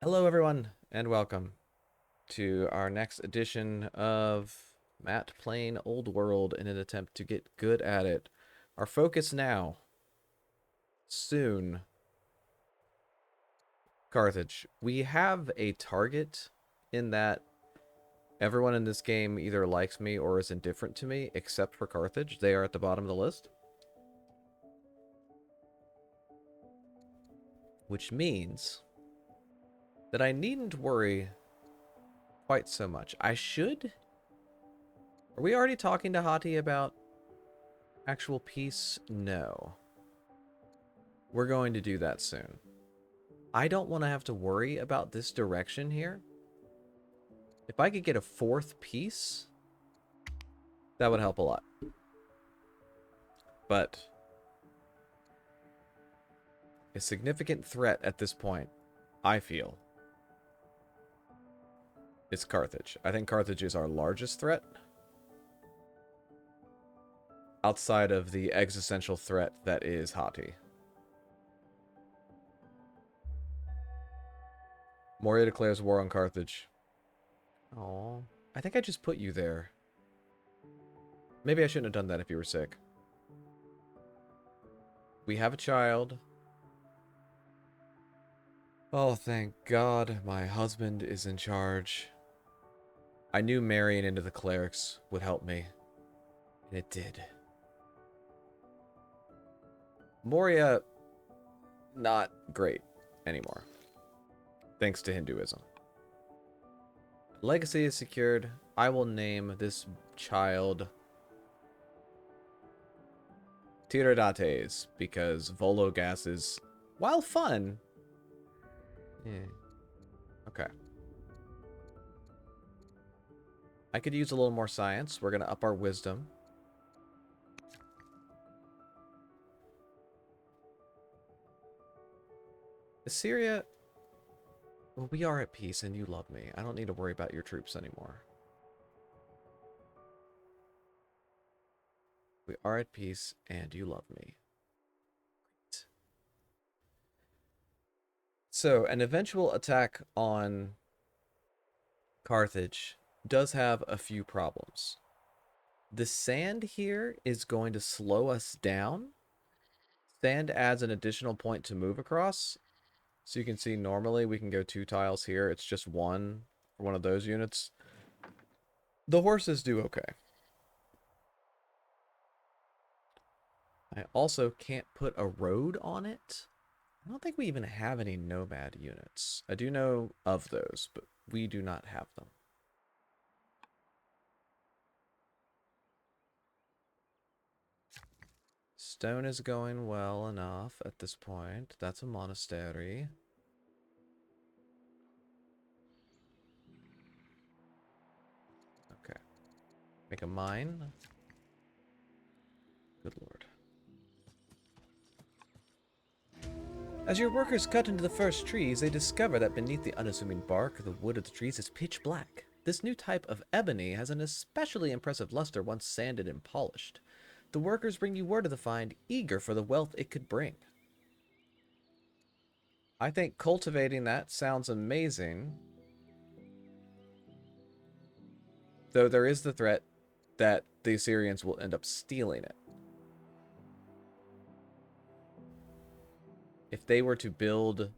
Hello, everyone, and welcome to our next edition of Matt playing Old World in an attempt to get good at it. Our focus now, soon, Carthage. We have a target in that everyone in this game either likes me or is indifferent to me, except for Carthage. They are at the bottom of the list. Which means that I needn't worry quite so much. I should. Are we already talking to Hati about actual peace? No. We're going to do that soon. I don't want to have to worry about this direction here. If I could get a fourth piece, that would help a lot. But a significant threat at this point, I feel, is Carthage. I think Carthage is our largest threat, outside of the existential threat that is Hati. Moria declares war on Carthage. Oh, I think I just put you there. Maybe I shouldn't have done that if you were sick. We have a child. Oh, thank God my husband is in charge. I knew marrying into the clerics would help me, and it did. Moria, not great anymore, thanks to Hinduism. Legacy is secured. I will name this child Tiridates because Vologas is, while fun, okay. I could use a little more science. We're going to up our wisdom. Assyria, well, we are at peace and you love me. I don't need to worry about your troops anymore. We are at peace and you love me. Great. So, an eventual attack on Carthage does have a few problems. The sand here is going to slow us down. Sand adds an additional point to move across. So you can see normally we can go 2 tiles here. It's just 1 for one of those units. The horses do okay. I also can't put a road on it. I don't think we even have any nomad units. I do know of those, but we do not have them. Stone is going well enough at this point. That's a monastery. Okay. Make a mine. Good lord. As your workers cut into the first trees, they discover that beneath the unassuming bark, the wood of the trees is pitch black. This new type of ebony has an especially impressive luster once sanded and polished. The workers bring you word of the find, eager for the wealth it could bring. I think cultivating that sounds amazing. Though there is the threat that the Assyrians will end up stealing it. If they were to build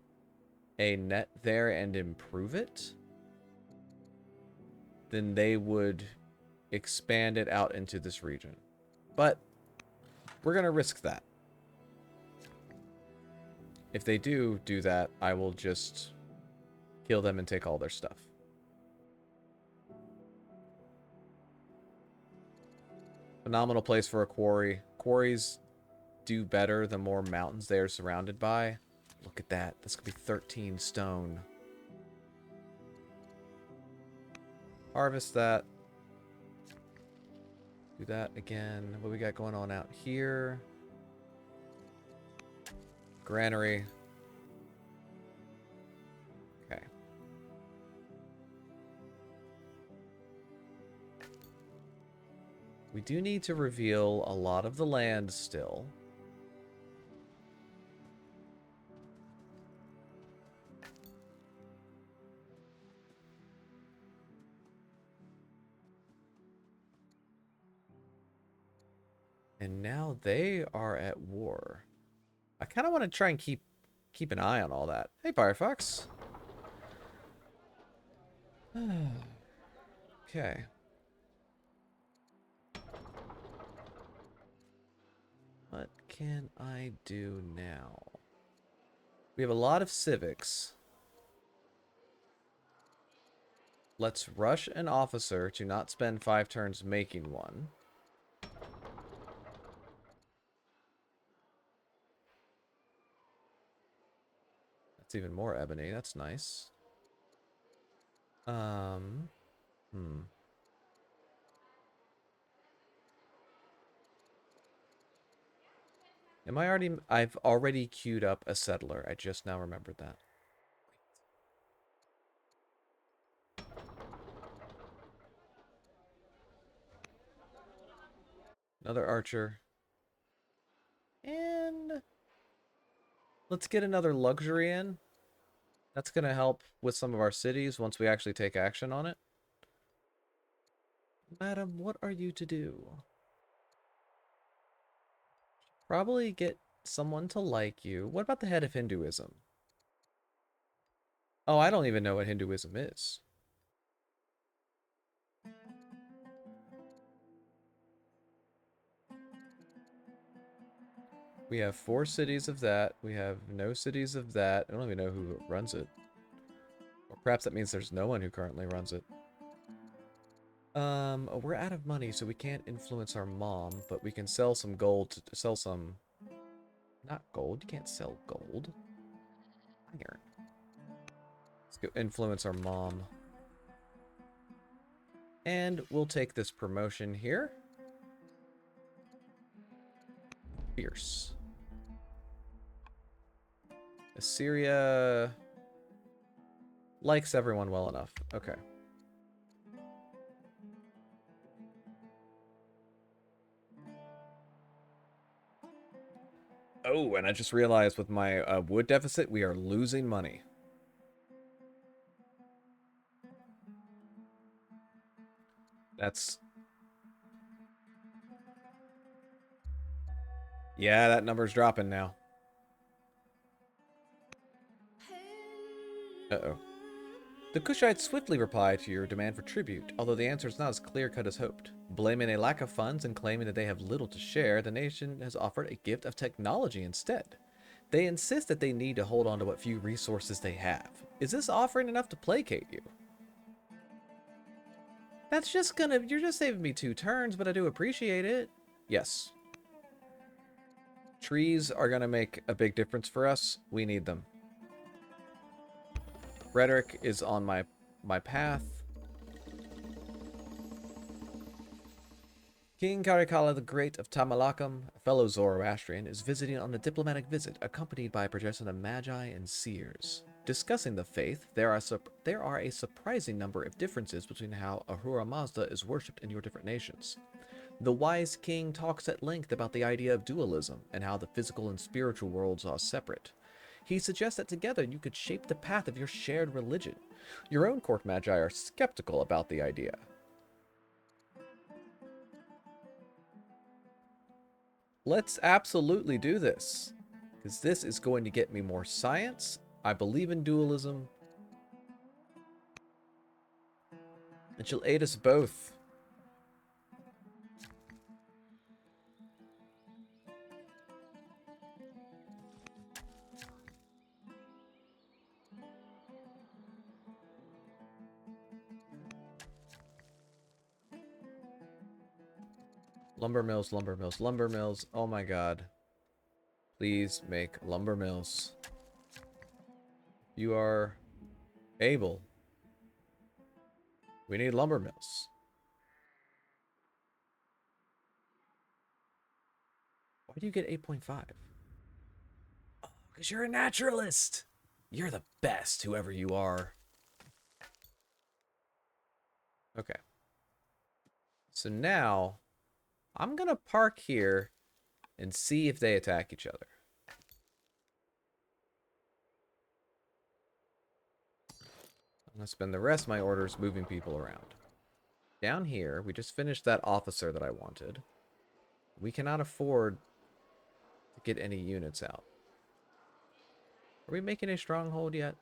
a net there and improve it, then they would expand it out into this region. But we're going to risk that. If they do that, I will just kill them and take all their stuff. Phenomenal place for a quarry. Quarries do better the more mountains they are surrounded by. Look at that. This could be 13 stone. Harvest that. Do that again. What we got going on out here? Granary. Okay. We do need to reveal a lot of the land still. And now they are at war. I kind of want to try and keep an eye on all that. Hey, Firefox. Okay. What can I do now? We have a lot of civics. Let's rush an officer to not spend 5 turns making one. That's even more ebony. That's nice. Hmm. I've already queued up a settler. I just now remembered that. Another archer. And let's get another luxury in. That's going to help with some of our cities once we actually take action on it. Madam, what are you to do? Probably get someone to like you. What about the head of Hinduism? Oh, I don't even know what Hinduism is. We have 4 cities of that. We have no cities of that. I don't even know who runs it. Or perhaps that means there's no one who currently runs it. We're out of money, so we can't influence our mom, but we can sell some gold, sell some... Not gold, you can't sell gold. Iron. Let's go influence our mom. And we'll take this promotion here. Fierce. Assyria likes everyone well enough. Okay. Oh, and I just realized with my wood deficit, we are losing money. That's... Yeah, that number's dropping now. Uh-oh. The Kushites swiftly replied to your demand for tribute, although the answer is not as clear-cut as hoped. Blaming a lack of funds and claiming that they have little to share, the nation has offered a gift of technology instead. They insist that they need to hold on to what few resources they have. Is this offering enough to placate you? That's just gonna... You're just saving me 2 turns, but I do appreciate it. Yes. Trees are gonna make a big difference for us. We need them. Rhetoric is on my path. King Karikala the Great of Tamalakam, a fellow Zoroastrian, is visiting on a diplomatic visit, accompanied by a procession of magi and seers. Discussing the faith, there are a surprising number of differences between how Ahura Mazda is worshipped in your different nations. The wise king talks at length about the idea of dualism and how the physical and spiritual worlds are separate. He suggests that together you could shape the path of your shared religion. Your own court magi are skeptical about the idea. Let's absolutely do this, because this is going to get me more science. I believe in dualism. And she'll aid us both. Lumber mills, lumber mills, lumber mills. Oh my god. Please make lumber mills. You are able. We need lumber mills. Why do you get 8.5? Oh, because you're a naturalist. You're the best, whoever you are. Okay. So now, I'm going to park here and see if they attack each other. I'm going to spend the rest of my orders moving people around. Down here, we just finished that officer that I wanted. We cannot afford to get any units out. Are we making a stronghold yet?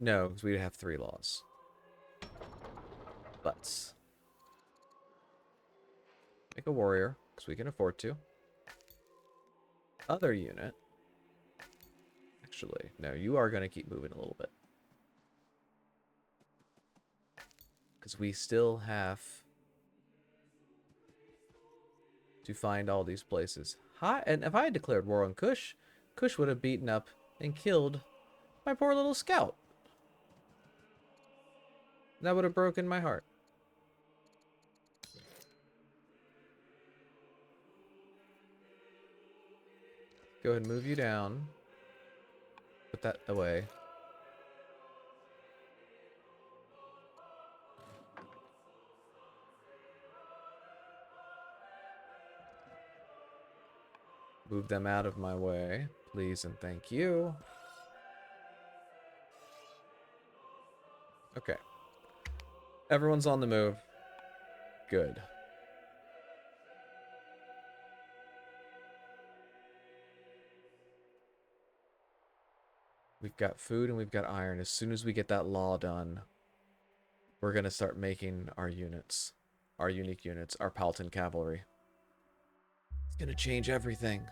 No, because we have 3 laws. But make a warrior, because we can afford to. Other unit. Actually, no, you are going to keep moving a little bit. Because we still have to find all these places. Hi, and if I had declared war on Kush, Kush would have beaten up and killed my poor little scout. That would have broken my heart. Go ahead and move you down. Put that away. Move them out of my way, please and thank you. Okay. Everyone's on the move. Good. We've got food and we've got iron. As soon as we get that law done, we're going to start making our units. Our unique units. Our Palatine cavalry. It's going to change everything.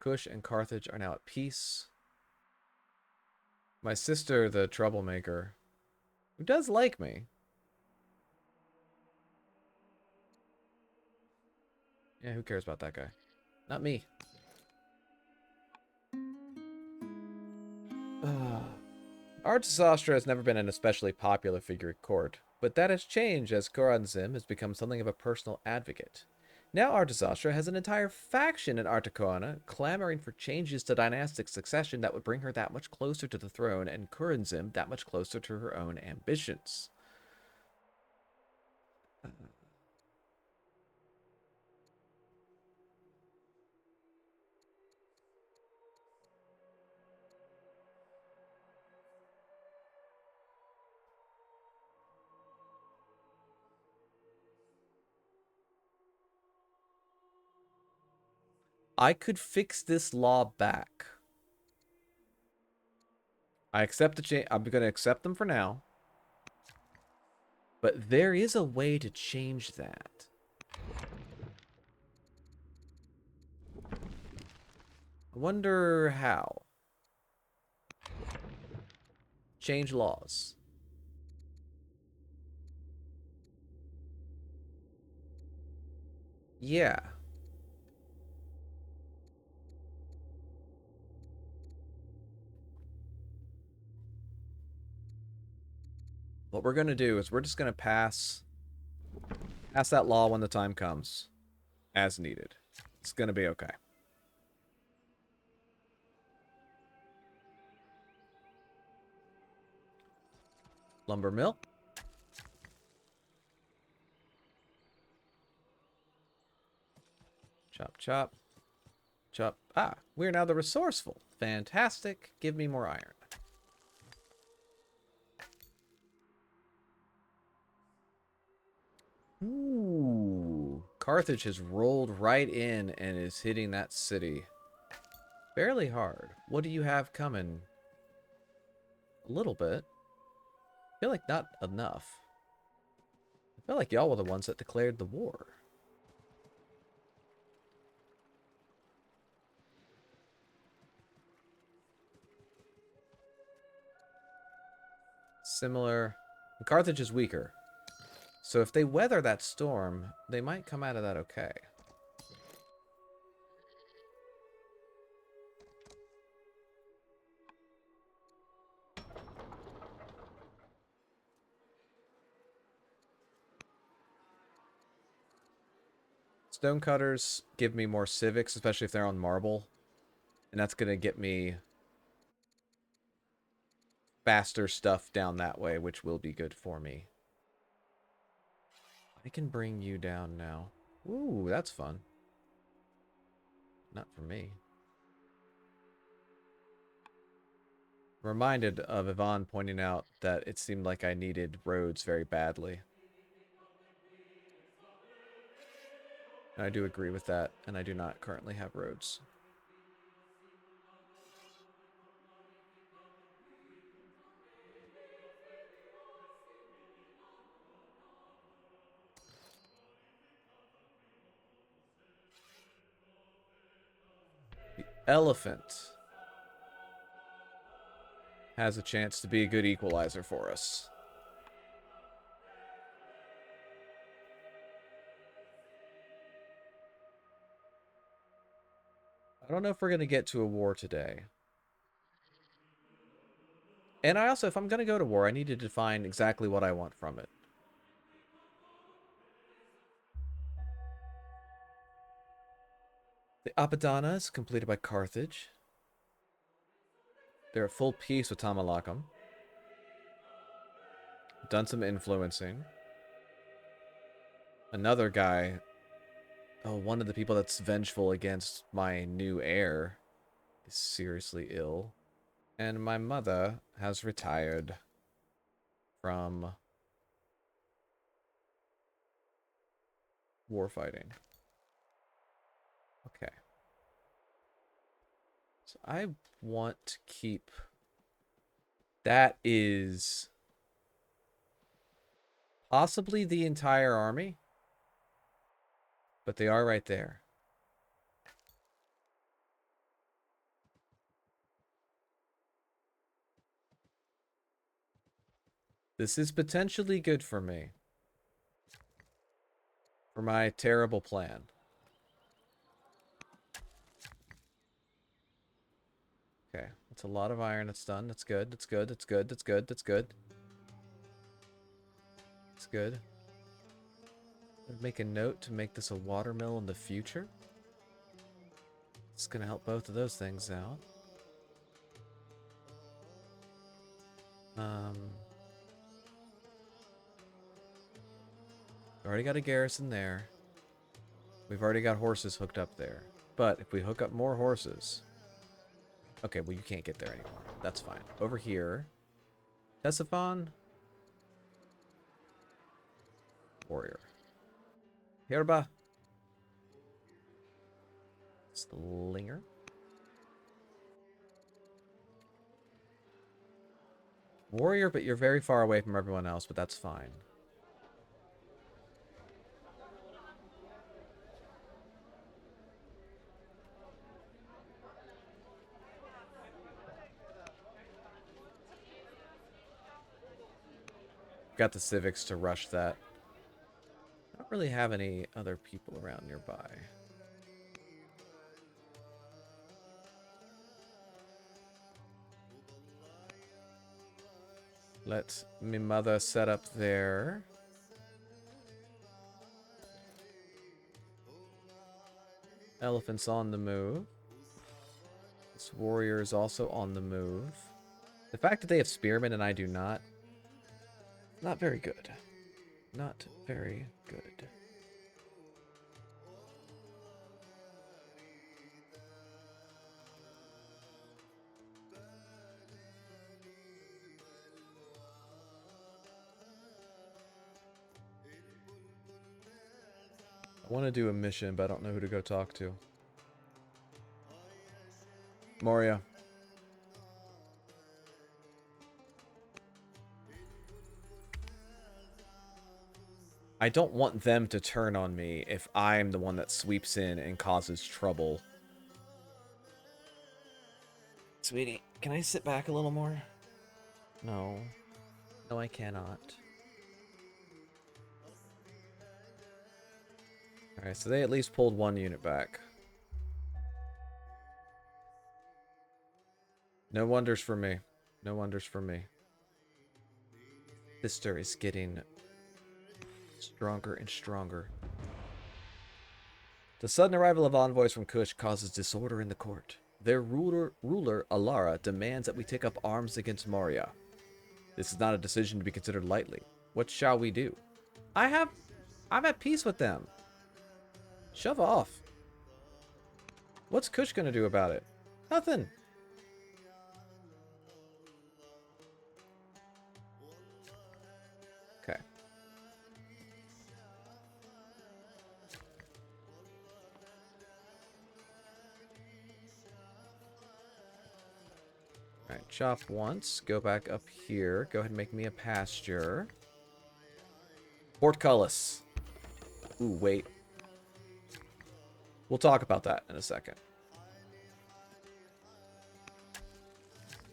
Kush and Carthage are now at peace. My sister, the troublemaker, who does like me. Yeah, who cares about that guy? Not me. Artasastra has never been an especially popular figure at court, but that has changed as Khoranzm has become something of a personal advocate. Now Artasastra has an entire faction in Artacoana clamoring for changes to dynastic succession that would bring her that much closer to the throne and Khoranzm that much closer to her own ambitions. I could fix this law back. I accept the change. I'm going to accept them for now. But there is a way to change that. I wonder how. Change laws. Yeah. What we're going to do is we're just going to pass that law when the time comes. As needed. It's going to be okay. Lumber mill. Chop, chop. Chop. Ah, we're now the resourceful. Fantastic. Give me more iron. Ooh. Carthage has rolled right in and is hitting that city fairly hard. What do you have coming? A little bit. I feel like not enough. I feel like y'all were the ones that declared the war. Similar. Carthage is weaker. So if they weather that storm, they might come out of that okay. Stonecutters give me more civics, especially if they're on marble. And that's going to get me faster stuff down that way, which will be good for me. I can bring you down now. Ooh, that's fun. Not for me. Reminded of Yvonne pointing out that it seemed like I needed roads very badly. I do agree with that, and I do not currently have roads. The elephant has a chance to be a good equalizer for us. I don't know if we're going to get to a war today. And I also, if I'm going to go to war, I need to define exactly what I want from it. The Apadana is completed by Carthage. They're at full peace with Tamalakam. Done some influencing. Another guy. Oh, one of the people that's vengeful against my new heir is seriously ill. And my mother has retired from warfighting. Okay. So I want to keep... That is possibly the entire army, but they are right there. This is potentially good for me. For my terrible plan. Okay, that's a lot of iron. That's done. That's good. That's good. That's good. That's good. That's good. That's good. Make a note to make this a watermill in the future. It's gonna help both of those things out. Already got a garrison there. We've already got horses hooked up there. But if we hook up more horses... Okay, well, you can't get there anymore. That's fine. Over here... Tesiphon? Warrior. Herba. Slinger. Warrior, but you're very far away from everyone else, but that's fine. Got the civics to rush that. I don't really have any other people around nearby. Let me mother set up there. Elephant's on the move. This warrior is also on the move. The fact that they have spearmen and I do not, not very good. Not very good. I want to do a mission, but I don't know who to go talk to. Moria. I don't want them to turn on me if I'm the one that sweeps in and causes trouble. Sweetie, can I sit back a little more? No. No, I cannot. Alright, so they at least pulled one unit back. No wonders for me. No wonders for me. Sister is getting stronger and stronger. The sudden arrival of envoys from Kush causes disorder in the court. Their ruler Alara demands that we take up arms against Moria. This is not a decision to be considered lightly. What shall we do? I'm at peace with them. Shove off. What's Kush gonna do about it? Nothing. Okay. Alright, chop once. Go back up here. Go ahead and make me a pasture. Portcullis. Ooh, wait. We'll talk about that in a second.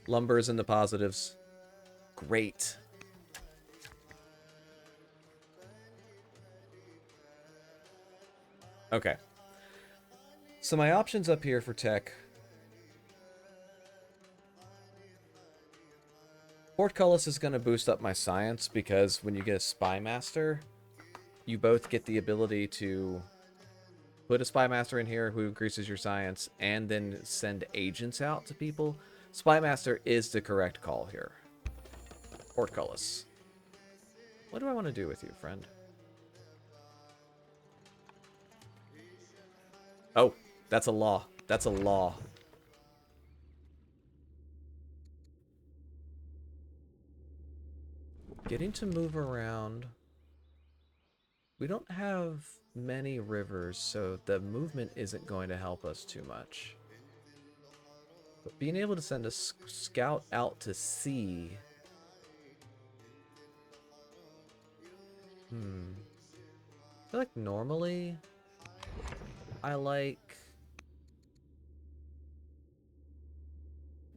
Lumber is in the positives. Great. Okay. So my options up here for tech. Portcullis is going to boost up my science because when you get a spy master, you both get the ability to put a spy master in here who increases your science and then send agents out to people. Spy master is the correct call here. Portcullis. What do I want to do with you, friend? Oh, that's a law. That's a law. Getting to move around. We don't have many rivers, so the movement isn't going to help us too much. But being able to send a scout out to sea... I feel like normally I like...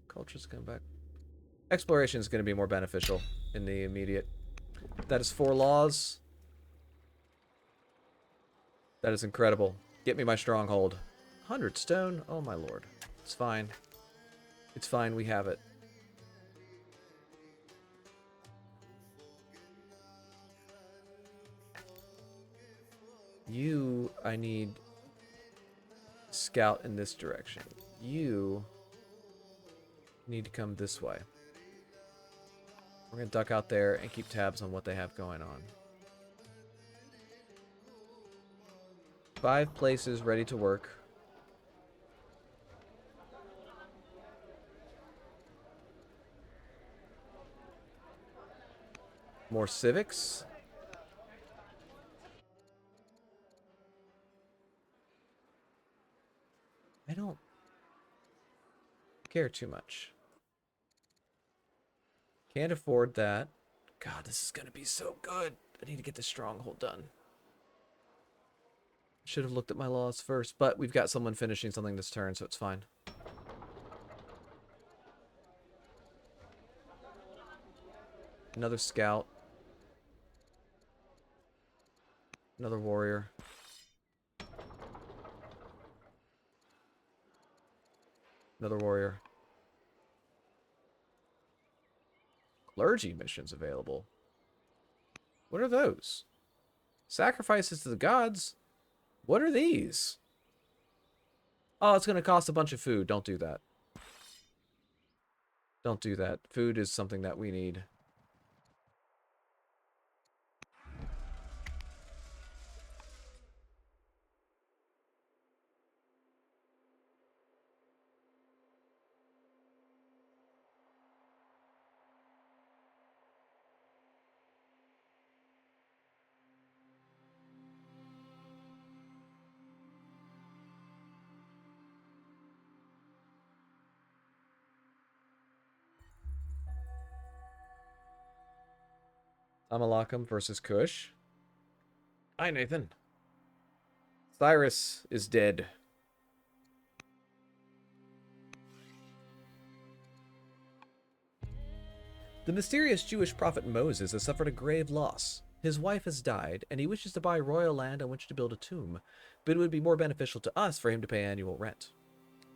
Culture's coming back. Exploration is going to be more beneficial in the immediate. That is 4 laws. That is incredible. Get me my stronghold. 100 stone? Oh my lord. It's fine. It's fine, we have it. You, I need scout in this direction. You need to come this way. We're going to duck out there and keep tabs on what they have going on. 5 places ready to work. More civics. I don't care too much. Can't afford that. God, this is going to be so good. I need to get this stronghold done. Should have looked at my laws first, but we've got someone finishing something this turn, so it's fine. Another scout. Another warrior. Another warrior. Clergy missions available. What are those? Sacrifices to the gods? What are these? Oh, it's going to cost a bunch of food. Don't do that. Don't do that. Food is something that we need. Amalakam versus Kush. Hi, Nathan. Cyrus is dead. The mysterious Jewish prophet Moses has suffered a grave loss. His wife has died, and he wishes to buy royal land on which to build a tomb, but it would be more beneficial to us for him to pay annual rent.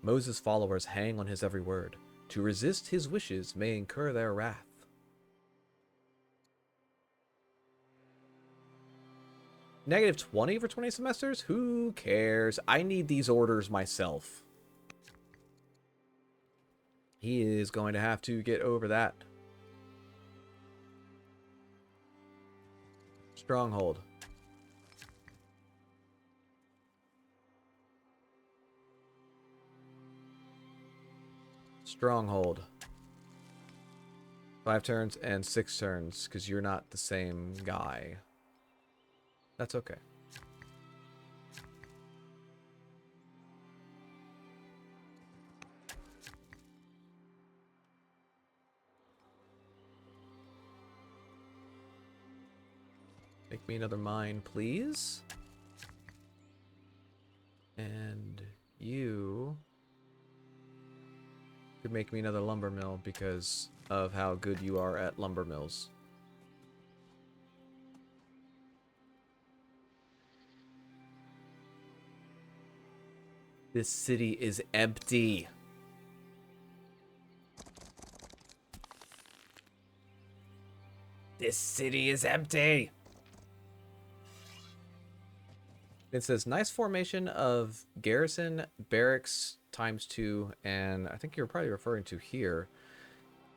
Moses' followers hang on his every word. To resist his wishes may incur their wrath. -20 for 20 semesters? Who cares? I need these orders myself. He is going to have to get over that. Stronghold. Stronghold. 5 turns and 6 turns, because you're not the same guy. That's okay. me another mine, please. And you could make me another lumber mill because of how good you are at lumber mills. This city is empty. This city is empty. It says nice formation of garrison, barracks ×2, and I think you're probably referring to here.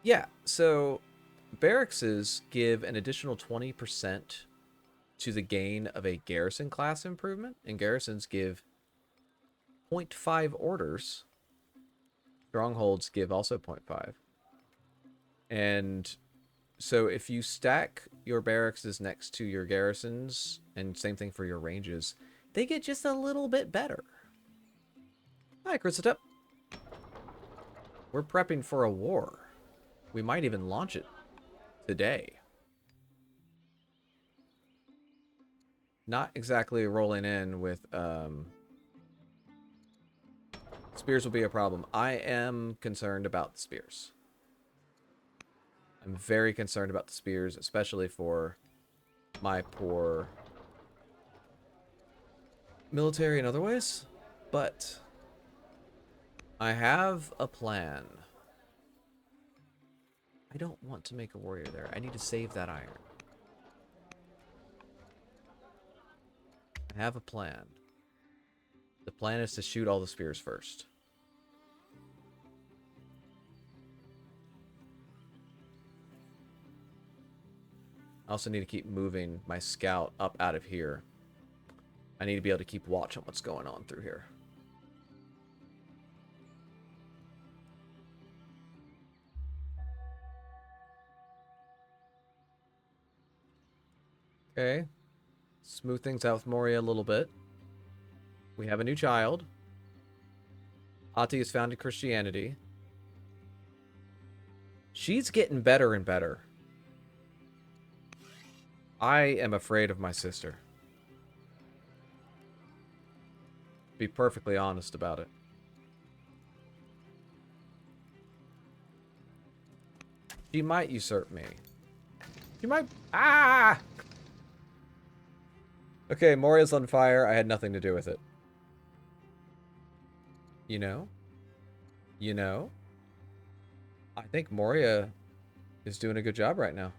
Yeah, so barracks give an additional 20% to the gain of a garrison class improvement, and garrisons give 0.5 orders. Strongholds give also 0.5. And so if you stack your barracks next to your garrisons, and same thing for your ranges, they get just a little bit better. Hi, Christopher. We're prepping for a war. We might even launch it today. Not exactly rolling in with... Spears will be a problem. I am concerned about the spears. I'm very concerned about the spears, especially for my poor military in other ways. But I have a plan. I don't want to make a warrior there. I need to save that iron. I have a plan. The plan is to shoot all the spears first. I also need to keep moving my scout up out of here. I need to be able to keep watch on what's going on through here. Okay. Smooth things out with Moria a little bit. We have a new child. Hati has founded Christianity. She's getting better and better. I am afraid of my sister. Be perfectly honest about it. She might usurp me. She might... Ah! Okay, Moria's on fire. I had nothing to do with it. You know? You know? I think Moria is doing a good job right now.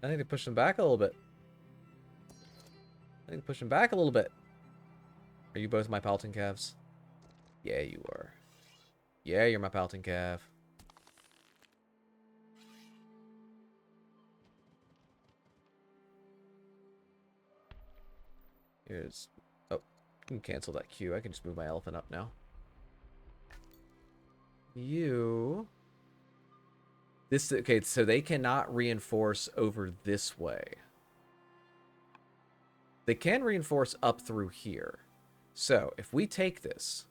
I need to push them back a little bit. I need to push them back a little bit. Are you both my Palton calves? Yeah, you are. Yeah, you're my Palton calf. Here's... Oh, I can cancel that queue. I can just move my elephant up now. You... This... Okay, so they cannot reinforce over this way. They can reinforce up through here. So, if we take this...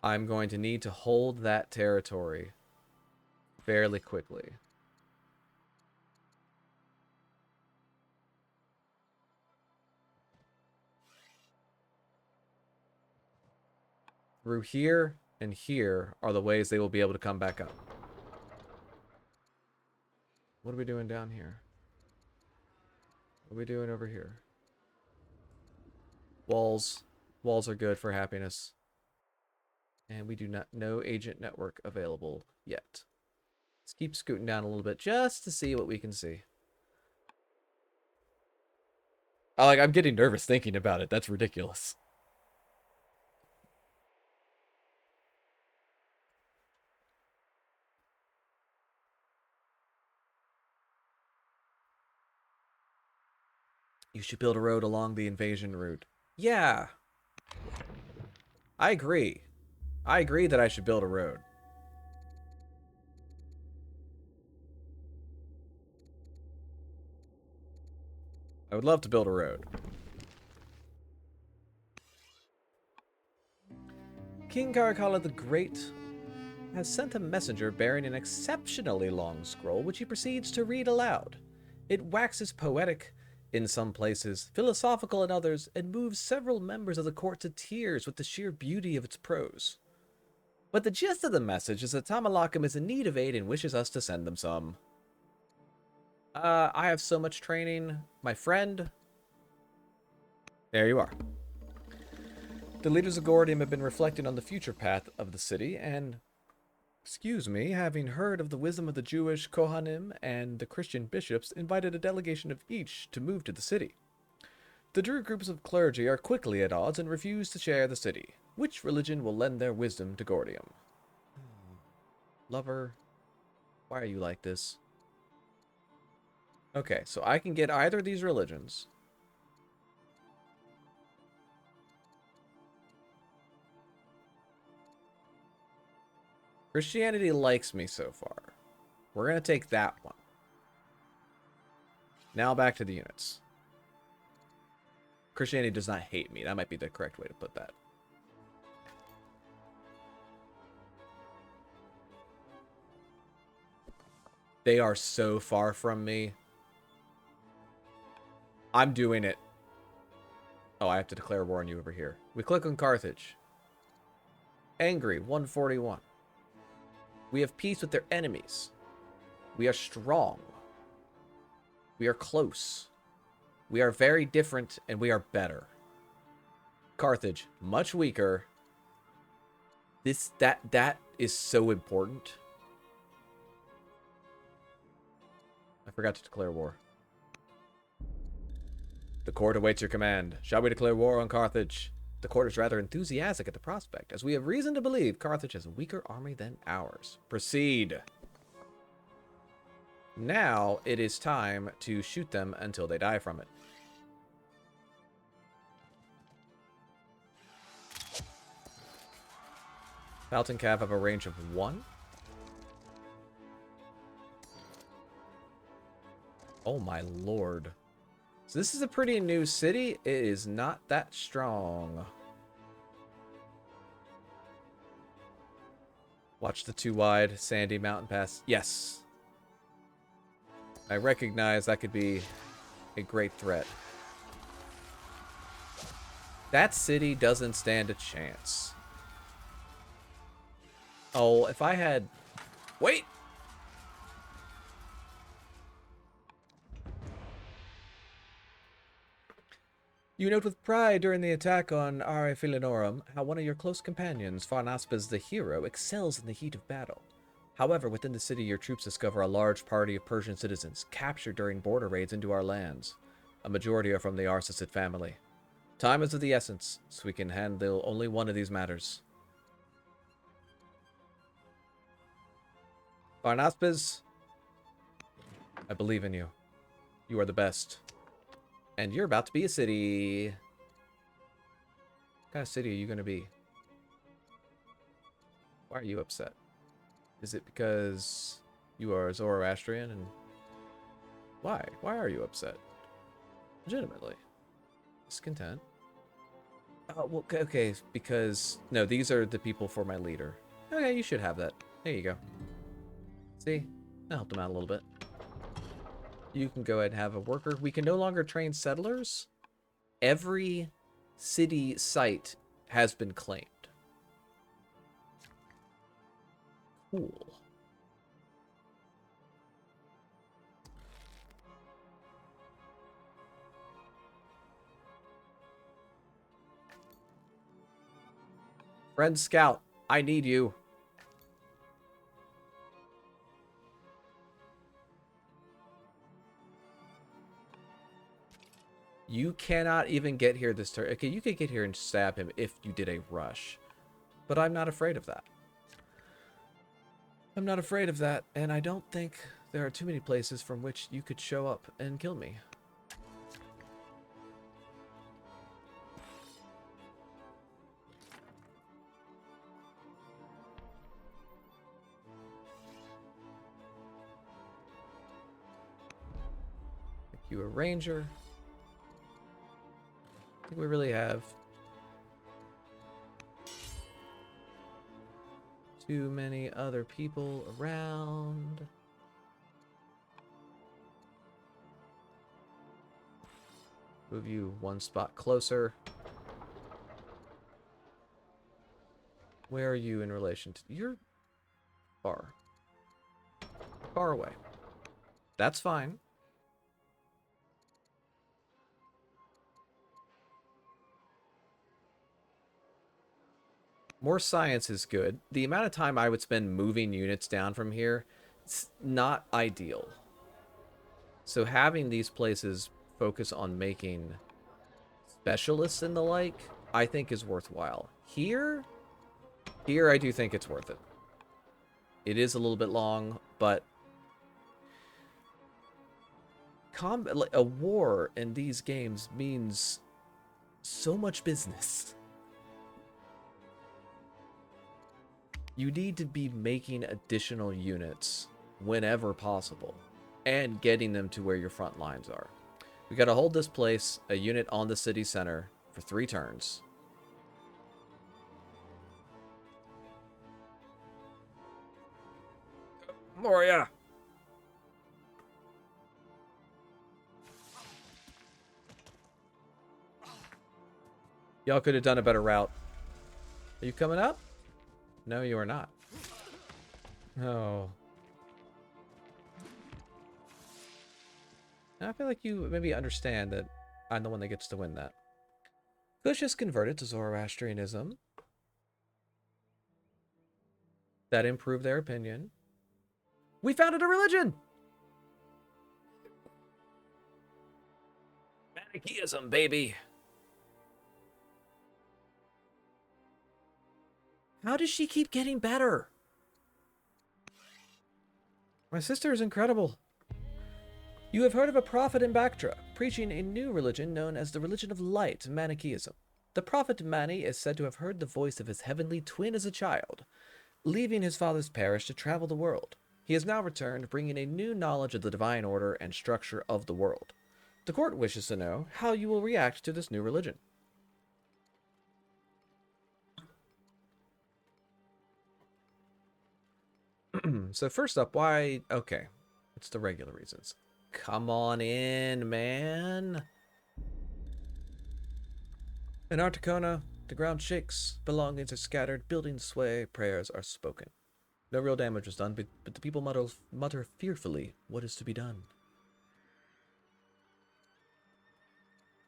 I'm going to need to hold that territory fairly quickly. Through here and here are the ways they will be able to come back up. What are we doing down here? What are we doing over here? Walls. Walls are good for happiness. And we do not know agent network available yet. Let's keep scooting down a little bit just to see what we can see. I'm getting nervous thinking about it. That's ridiculous. You should build a road along the invasion route. Yeah. I agree. I agree that I should build a road. I would love to build a road. King Caracalla the Great has sent a messenger bearing an exceptionally long scroll, which he proceeds to read aloud. It waxes poetic in some places, philosophical in others, and moves several members of the court to tears with the sheer beauty of its prose. But the gist of the message is that Tamalakam is in need of aid and wishes us to send them some. I have so much training. My friend. There you are. The leaders of Gordium have been reflecting on the future path of the city, and, having heard of the wisdom of the Jewish Kohanim and the Christian bishops, invited a delegation of each to move to the city. The Druid groups of clergy are quickly at odds and refuse to share the city. Which religion will lend their wisdom to Gordium? Lover, why are you like this? Okay, so I can get either of these religions. Christianity likes me so far. We're going to take that one. Now back to the units. Christianity does not hate me. That might be the correct way to put that. They are so far from me. I'm doing it. Oh, I have to declare war on you over here. We click on Carthage. Angry, 141. We have peace with their enemies. We are strong. We are close. We are very different, and we are better. Carthage, much weaker. That is so important. I forgot to declare war. The court awaits your command. Shall we declare war on Carthage? The court is rather enthusiastic at the prospect, as we have reason to believe Carthage has a weaker army than ours. Proceed. Now it is time to shoot them until they die from it. Falcon Cav have a range of 1. Oh my lord. So this is a pretty new city. It is not that strong. Watch the too wide sandy mountain pass. Yes. I recognize that could be a great threat. That city doesn't stand a chance. Oh, if I had... Wait! You note with pride during the attack on Are Philinorum how one of your close companions, Pharnaspes the hero, excels in the heat of battle. However, within the city your troops discover a large party of Persian citizens captured during border raids into our lands. A majority are from the Arsacid family. Time is of the essence, so we can handle only one of these matters. Pharnaspes, I believe in you. You are the best. And you're about to be a city. What kind of city are you going to be? Why are you upset? Is it because you are Zoroastrian? And why? Why are you upset? Legitimately. Discontent. Oh, well, okay, because... No, these are the people for my leader. Okay, you should have that. There you go. See? I helped him out a little bit. You can go ahead and have a worker. We can no longer train settlers. Every city site has been claimed. Cool. Friend Scout, I need you. You cannot even get here this turn. Okay, you could get here and stab him if you did a rush. But I'm not afraid of that. I'm not afraid of that, and I don't think there are too many places from which you could show up and kill me. Make you a ranger. think we really have too many other people around. Move you one spot closer. Where are you in relation to... You're far. Far away. That's fine. More science is good. The amount of time I would spend moving units down from here, it's not ideal. So having these places focus on making specialists and the like, I think is worthwhile. Here I do think it's worth it. It is a little bit long, but a war in these games means so much business. You need to be making additional units whenever possible and getting them to where your front lines are. We got to hold this place, a unit on the city center, for 3 turns. Moria! Y'all could have done a better route. Are you coming up? No, you are not. Oh. I feel like you maybe understand that I'm the one that gets to win that. Kush is converted to Zoroastrianism. That improved their opinion. We founded a religion! Manichaeism, baby! How does she keep getting better? My sister is incredible. You have heard of a prophet in Bactra, preaching a new religion known as the religion of light, Manichaeism. The prophet Mani is said to have heard the voice of his heavenly twin as a child, leaving his father's parish to travel the world. He has now returned, bringing a new knowledge of the divine order and structure of the world. The court wishes to know how you will react to this new religion. So first up, why... Okay, it's the regular reasons. Come on in, man. In Articona, the ground shakes, belongings are scattered, buildings sway, prayers are spoken. No real damage was done, but the people mutter fearfully what is to be done.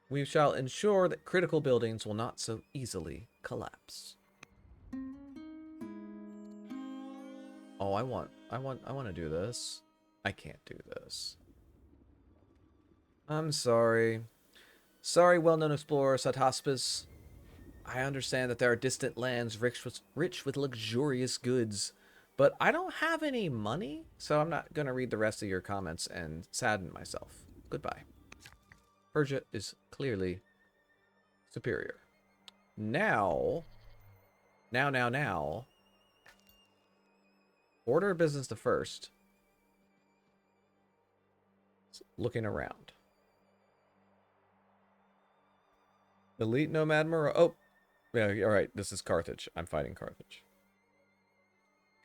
We shall ensure that critical buildings will not so easily collapse. Oh, I want to do this. I can't do this. I'm sorry. Sorry, well-known explorer Sathaspis. I understand that there are distant lands rich with luxurious goods, but I don't have any money, so I'm not going to read the rest of your comments and sadden myself. Goodbye. Persia is clearly superior. Now. Order of business the first. Looking around. Elite Nomad Mura. Oh, yeah, all right. This is Carthage. I'm fighting Carthage.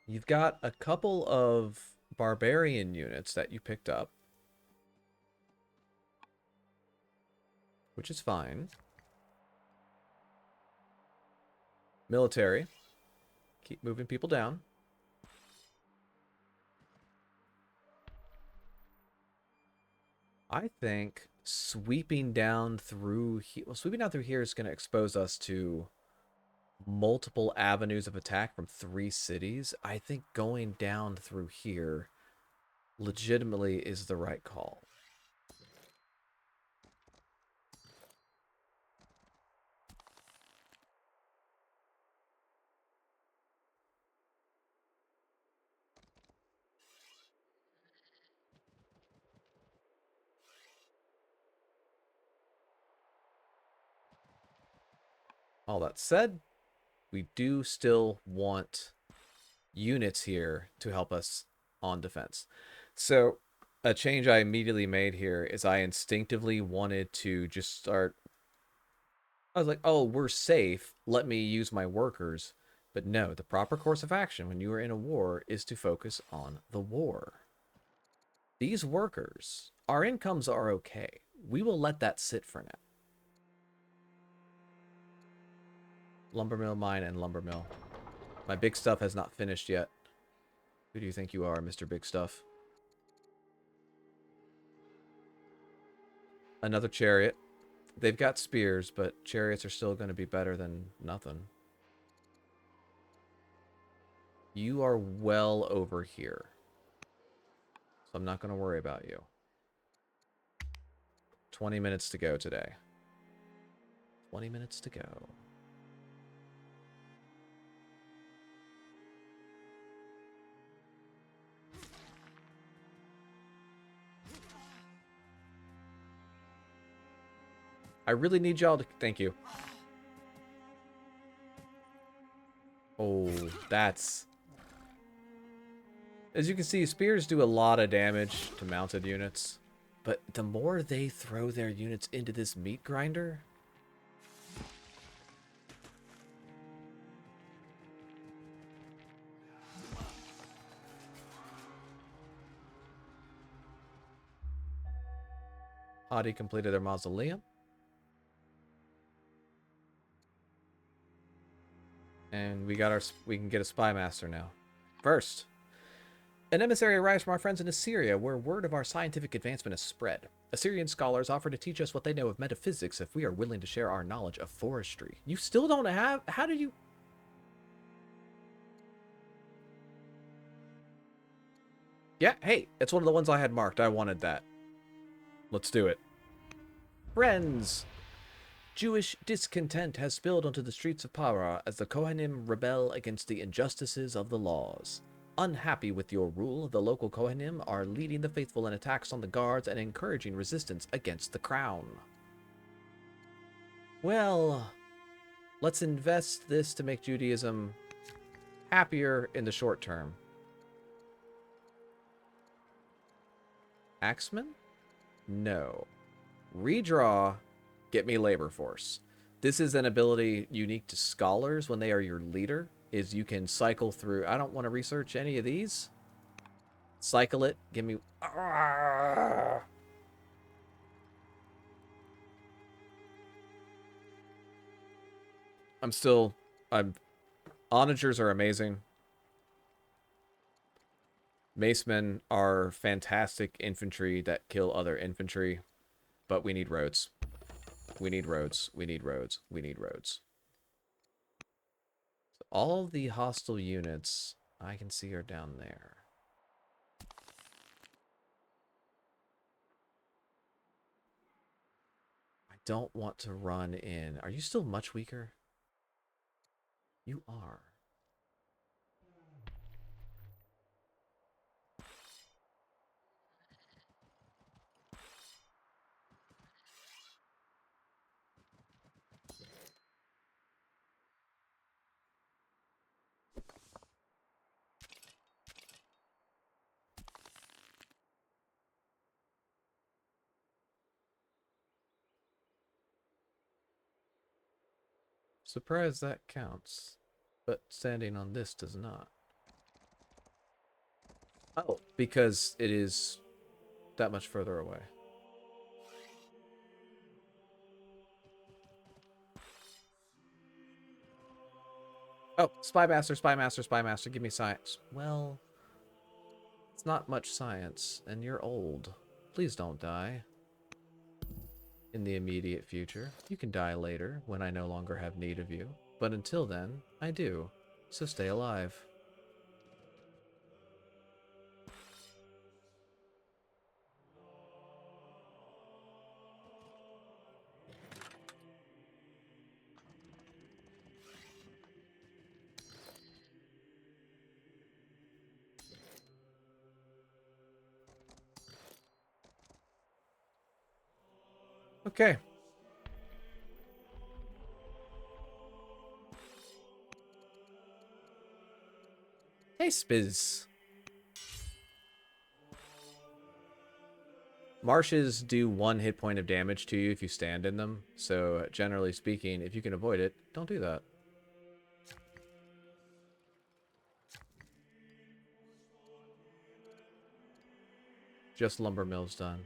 You've got a couple of barbarian units that you picked up, which is fine. Military. Keep moving people down. I think sweeping down through here, is going to expose us to multiple avenues of attack from 3 cities. I think going down through here legitimately is the right call. All that said, we do still want units here to help us on defense. So a change I immediately made here is I instinctively wanted to just start I was like, oh, we're safe. Let me use my workers. But no, the proper course of action when you are in a war is to focus on the war. These workers, our incomes are okay. We will let that sit for now. Lumbermill, mine, and lumbermill. My big stuff has not finished yet. Who do you think you are, Mr. Big Stuff? Another chariot. They've got spears, but chariots are still going to be better than nothing. You are well over here. So I'm not going to worry about you. 20 minutes to go today. 20 minutes to go. I really need y'all to... Thank you. Oh, that's... As you can see, spears do a lot of damage to mounted units. But the more they throw their units into this meat grinder... Hadi completed their mausoleum. And we can get a spy master now. First, an emissary arrives from our friends in Assyria, where word of our scientific advancement has spread. Assyrian scholars offer to teach us what they know of metaphysics if we are willing to share our knowledge of forestry. You still don't have... How did you... Yeah, hey, it's one of the ones I had marked. I wanted that. Let's do it. Friends! Jewish discontent has spilled onto the streets of Para as the Kohanim rebel against the injustices of the laws. Unhappy with your rule, the local Kohanim are leading the faithful in attacks on the guards and encouraging resistance against the crown. Well, let's invest this to make Judaism happier in the short term. Axeman? No. Redraw, get me labor force. This is an ability unique to scholars when they are your leader, is you can cycle through. I don't want to research any of these. Cycle it. Give me... Onagers are amazing. Macemen are fantastic infantry that kill other infantry. But we need roads. We need roads. We need roads. We need roads. So all of the hostile units I can see are down there. I don't want to run in. Are you still much weaker? You are. Surprised that counts. But standing on this does not. Oh, because it is that much further away. Oh, Spy Master, Spy Master, Spy Master, give me science. Well, it's not much science, and you're old. Please don't die. In the immediate future. You can die later, when I no longer have need of you. But until then, I do. So stay alive. Okay. Hey, Spiz. Marshes do 1 hit point of damage to you if you stand in them. So generally speaking, if you can avoid it, don't do that. Just lumber mills done.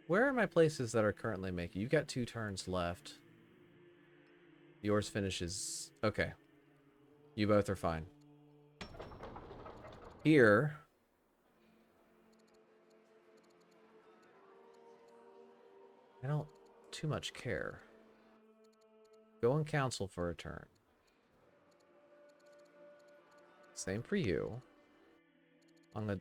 Where are my places that are currently making? You got 2 turns left. Yours finishes. Okay. You both are fine. Here. I don't too much care. Go in council for a turn. Same for you.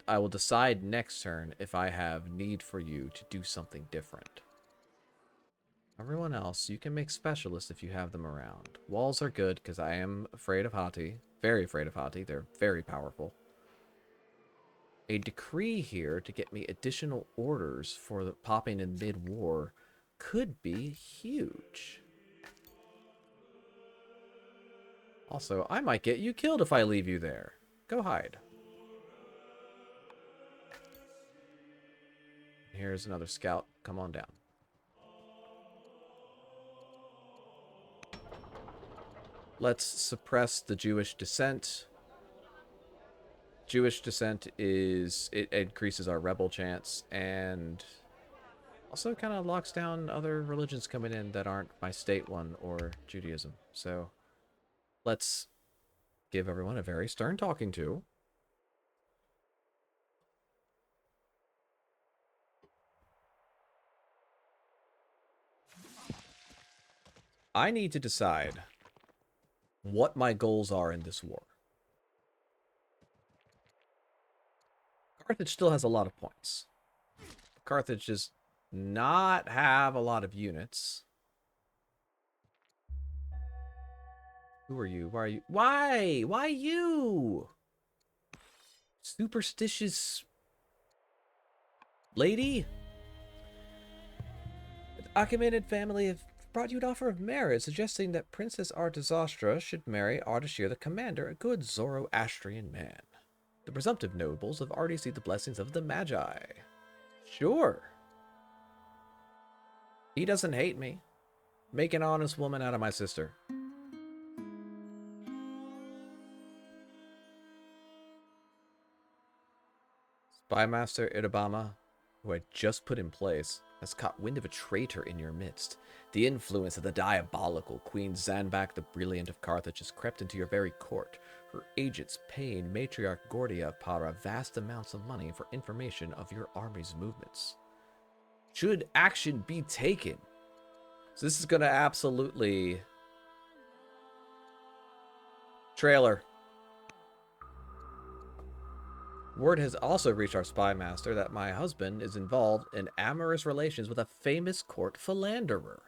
I will decide next turn if I have need for you to do something different. Everyone else, you can make specialists if you have them around. Walls are good because I am afraid of Hati. Very afraid of Hati. They're very powerful. A decree here to get me additional orders for the popping in mid-war could be huge. Also, I might get you killed if I leave you there. Go hide. Here's another scout. Come on down. Let's suppress the Jewish dissent. Jewish dissent is... it increases our rebel chance and also kind of locks down other religions coming in that aren't my state one or Judaism. So let's give everyone a very stern talking to. I need to decide what my goals are in this war. Carthage still has a lot of points. Carthage does not have a lot of units. Who are you? Why are you? Why? Why you? Superstitious lady? The Achaemenid family have brought you an offer of marriage, suggesting that Princess Artazastra should marry Ardashir the Commander, a good Zoroastrian man. The presumptive nobles have already received the blessings of the Magi. Sure. He doesn't hate me. Make an honest woman out of my sister. Spymaster Irabama, who I just put in place, has caught wind of a traitor in your midst. The influence of the diabolical Queen Zanbak the Brilliant of Carthage has crept into your very court. Her agents paying Matriarch Gordia Para vast amounts of money for information of your army's movements. Should action be taken? So this is going to absolutely... Trailer. Word has also reached our spymaster that my husband is involved in amorous relations with a famous court philanderer.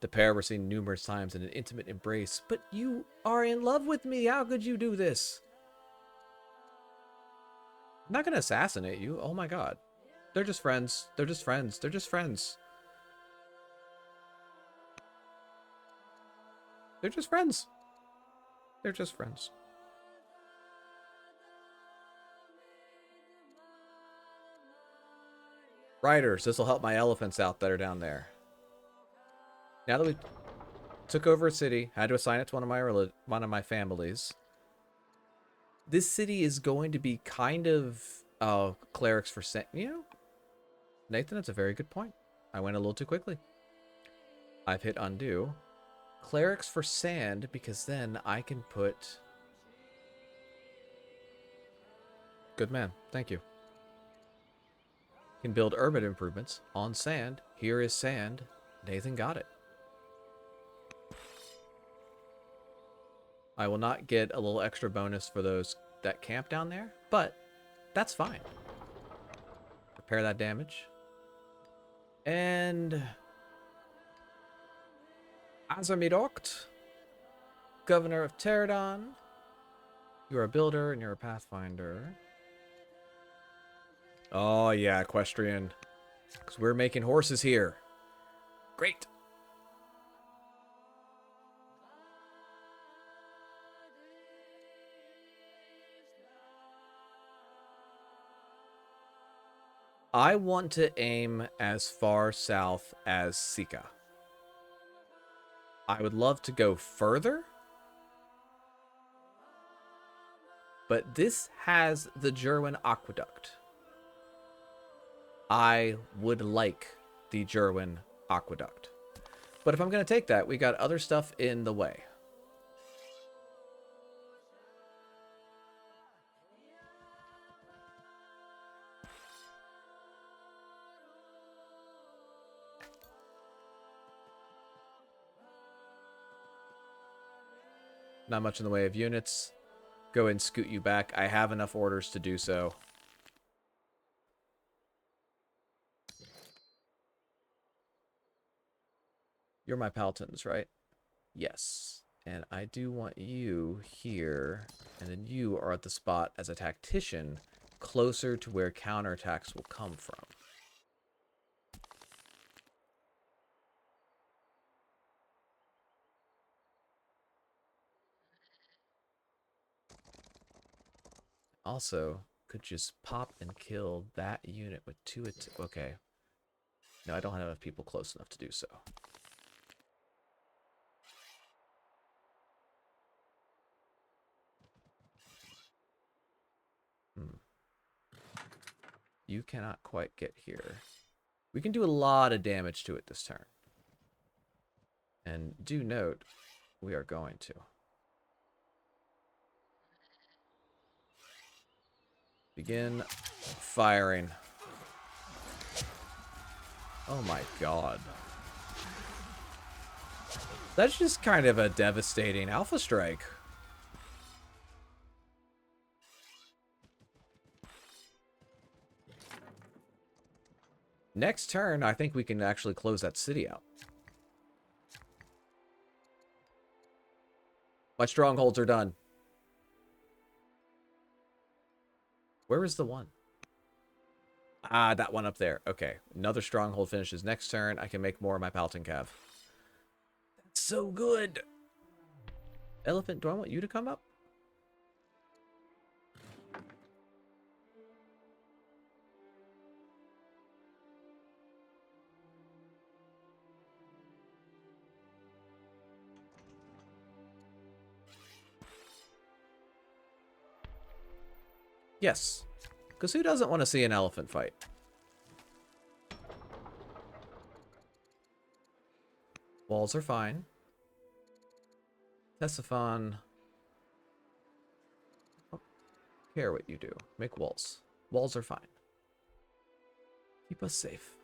The pair were seen numerous times in an intimate embrace. But you are in love with me. How could you do this? I'm not going to assassinate you. Oh my god. They're just friends. They're just friends. They're just friends. They're just friends. They're just friends. Riders, this will help my elephants out that are down there. Now that we took over a city, had to assign it to one of my families. This city is going to be kind of clerics for sand. You know, Nathan, that's a very good point. I went a little too quickly. I've hit undo. Clerics for sand, because then I can put... Good man, thank you. Can build urban improvements on sand. Here is sand. Nathan got it. I will not get a little extra bonus for those that camp down there, but that's fine. Repair that damage. And Azamidokt, Governor of Teradon. You're a builder and you're a pathfinder. Oh yeah, equestrian. Because we're making horses here. Great. I want to aim as far south as Sika. I would love to go further, but this has the Jerwin Aqueduct. I would like the Jerwin Aqueduct. But if I'm going to take that, we got other stuff in the way. Not much in the way of units. Go ahead and scoot you back. I have enough orders to do so. You're my Palatins, right? Yes. And I do want you here. And then you are at the spot as a tactician closer to where counterattacks will come from. Also, could just pop and kill that unit with 2 attacks. Okay. No, I don't have enough people close enough to do so. You cannot quite get here. We can do a lot of damage to it this turn. And do note, we are going to. Begin firing. Oh my god. That's just kind of a devastating alpha strike. Next turn, I think we can actually close that city out. My strongholds are done. Where is the one? Ah, that one up there. Okay. Another stronghold finishes next turn. I can make more of my Palatine Cav. That's so good. Elephant, do I want you to come up? Yes. Because who doesn't want to see an elephant fight? Walls are fine. Tesiphon. Don't care what you do. Make walls. Walls are fine. Keep us safe.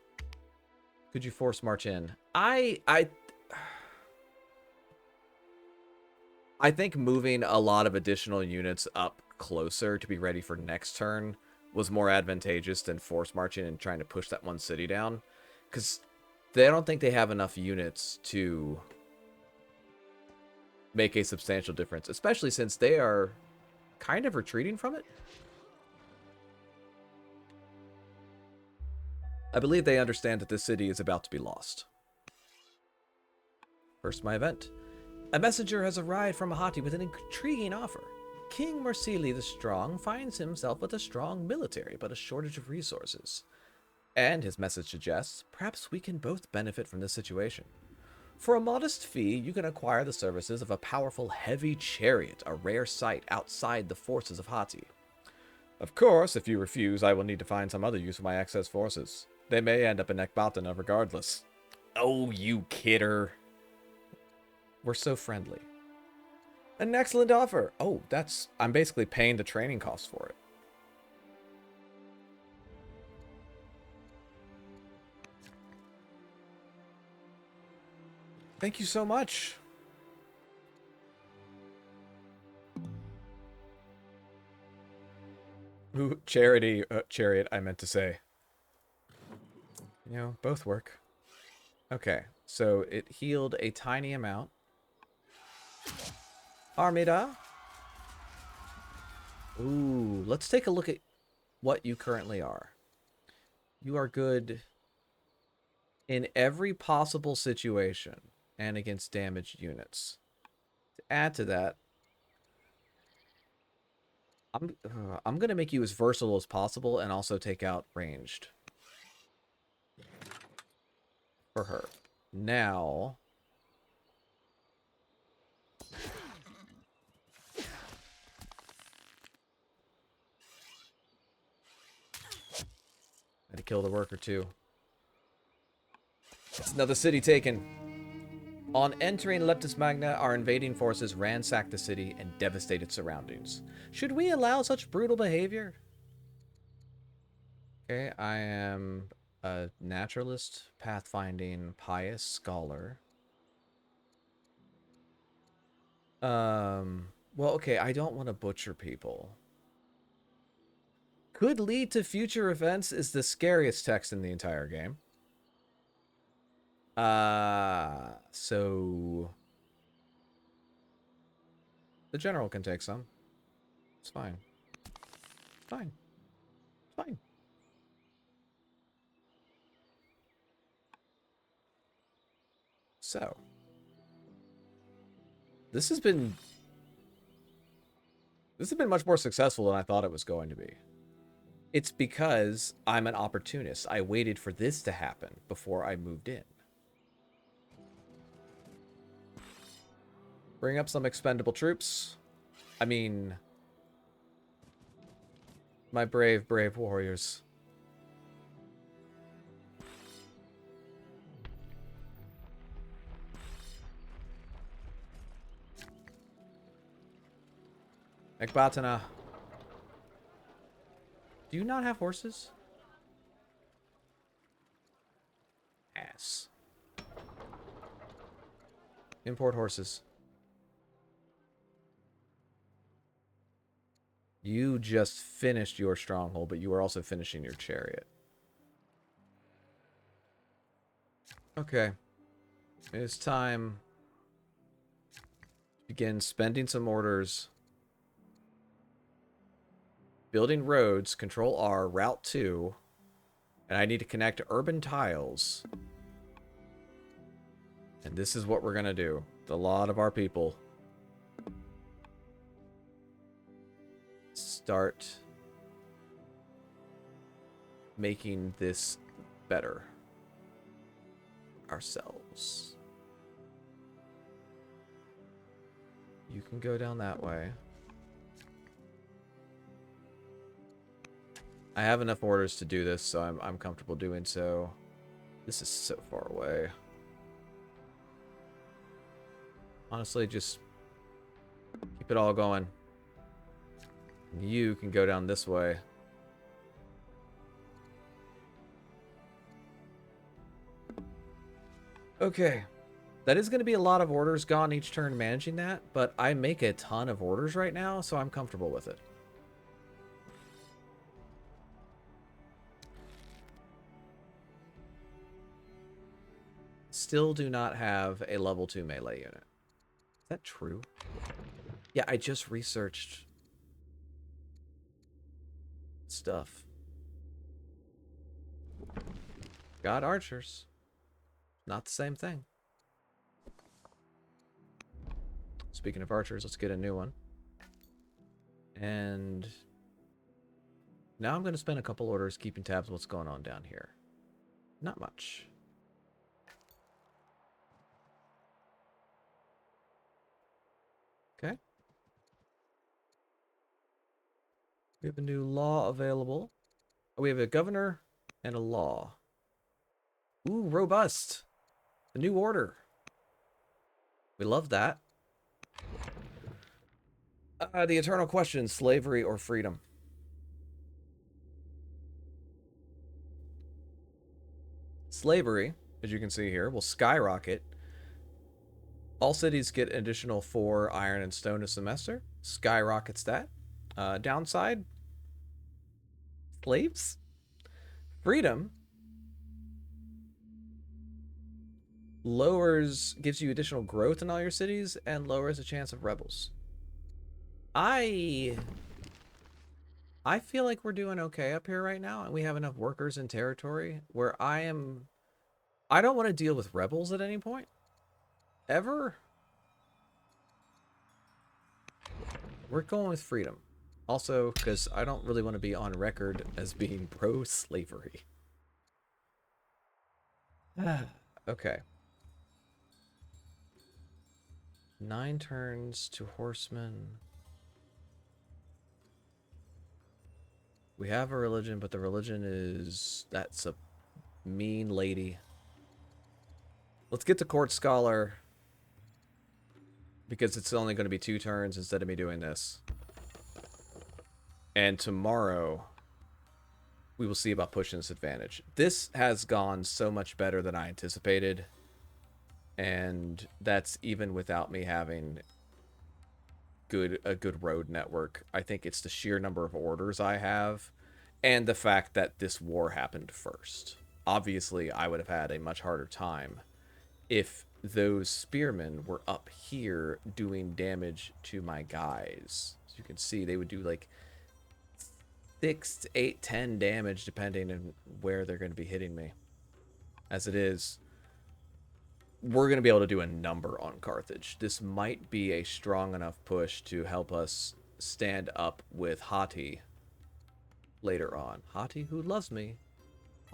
Could you force march in? I think moving a lot of additional units up closer to be ready for next turn was more advantageous than force marching and trying to push that one city down. Because they don't think they have enough units to make a substantial difference, especially since they are kind of retreating from it. I believe they understand that this city is about to be lost. First, my event. A messenger has arrived from Ahati with an intriguing offer. King Marsili the Strong finds himself with a strong military, but a shortage of resources. And his message suggests, perhaps we can both benefit from this situation. For a modest fee, you can acquire the services of a powerful heavy chariot, a rare sight outside the forces of Hati. Of course, if you refuse, I will need to find some other use for my excess forces. They may end up in Ekbatana regardless. Oh, you kidder. We're so friendly. An excellent offer. Oh, I'm basically paying the training costs for it. Thank you so much. Ooh, chariot, I meant to say. You know, both work. Okay, so it healed a tiny amount. Armida. Ooh, let's take a look at what you currently are. You are good in every possible situation and against damaged units. To add to that, I'm going to make you as versatile as possible and also take out ranged. for her. Now... had to kill the worker too. It's another city taken. On entering Leptis Magna, our invading forces ransacked the city and devastated surroundings. Should we allow such brutal behavior? Okay, I am a naturalist, pathfinding, pious scholar. Well, okay, I don't want to butcher people. Could lead to future events is the scariest text in the entire game. So the general can take some. It's fine. It's fine. It's fine. So this has been much more successful than I thought it was going to be. It's because I'm an opportunist. I waited for this to happen before I moved in. Bring up some expendable troops. I mean, my brave, brave warriors. Ekbatana. Do you not have horses? Ass. Import horses. You just finished your stronghold, but you are also finishing your chariot. Okay. It's time to begin spending some orders. Building roads, Control R, Route 2. And I need to connect urban tiles. And this is what we're going to do. A lot of our people start making this better ourselves. You can go down that way. I have enough orders to do this, so I'm comfortable doing so. This is so far away. Honestly, just keep it all going. You can go down this way. Okay. That is going to be a lot of orders gone each turn managing that, but I make a ton of orders right now, so I'm comfortable with it. Still do not have a level 2 melee unit. Is that true? Yeah, I just researched stuff. Got archers. Not the same thing. Speaking of archers, let's get a new one. And now I'm going to spend a couple orders keeping tabs on what's going on down here. Not much. Okay. We have a new law available. Oh, we have a governor and a law. Ooh, robust. The new order. We love that. The eternal question, slavery or freedom? Slavery, as you can see here, will skyrocket. All cities get an additional 4 iron and stone a semester. Skyrockets that. Downside, slaves. Freedom gives you additional growth in all your cities and lowers the chance of rebels. I feel like we're doing okay up here right now, and we have enough workers in territory where I don't want to deal with rebels at any point. Ever. We're going with freedom. Also, because I don't really want to be on record as being pro-slavery. Okay. 9 turns to horsemen. We have a religion, but the religion is... That's a mean lady. Let's get to court scholar, because it's only going to be 2 turns instead of me doing this. And tomorrow, we will see about pushing this advantage. This has gone so much better than I anticipated. And that's even without me having a good road network. I think it's the sheer number of orders I have and the fact that this war happened first. Obviously, I would have had a much harder time if those spearmen were up here doing damage to my guys. As you can see, they would do like 6, 8, 10 damage depending on where they're going to be hitting me. As it is, we're going to be able to do a number on Carthage. This might be a strong enough push to help us stand up with Hati later on. Hati who loves me.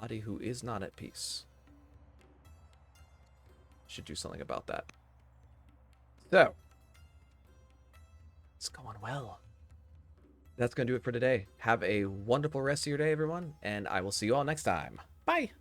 Hati who is not at peace. Should do something about that. So, it's going well. That's going to do it for today. Have a wonderful rest of your day, everyone, and I will see you all next time. Bye!